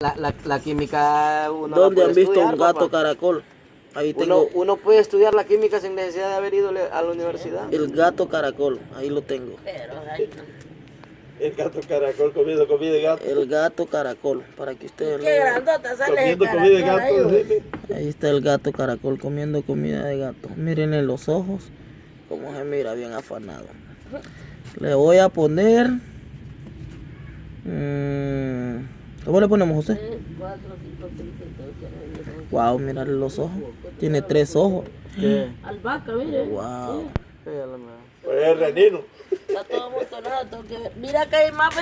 La química uno la ¿Dónde puede han visto estudiar, un gato papá. caracol? Ahí tengo Uno puede estudiar la química sin necesidad de haber ido a la universidad. el gato caracol. Ahí lo tengo. El gato caracol comiendo comida de gato. El gato caracol, para que ustedes Qué lo vean. grandota sale el Comiendo comida de caracol gato. ahí. Ahí está el gato caracol comiendo comida de gato. Mírenle los ojos, como se mira bien afanado. Le voy a poner... ¿Cómo le ponemos, José? 4, 5, 6, 7, 8, 9, 10, 11. Wow, mirarle los ojos. Tiene 3 ojos. ¿Qué? Albahaca, mire. Wow. Sí, a la mera. Pues es renino. Está todo amontonado, tengo que ver. Mira que hay más,